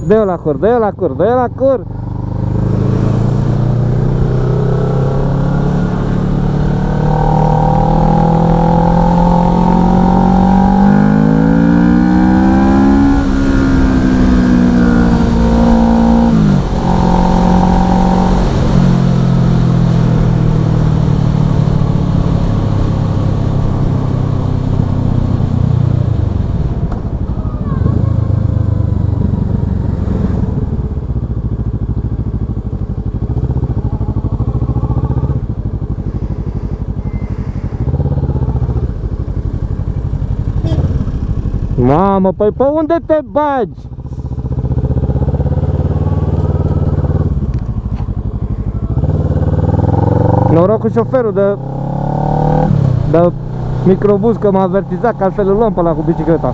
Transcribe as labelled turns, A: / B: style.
A: Dă-o la cur, dă-o la cur, dă-o la cur. Mamă, păi pe unde te bagi? Noroc cu șoferul de microbuz că m-a avertizat, că altfel îl luăm pe ăla cu bicicleta.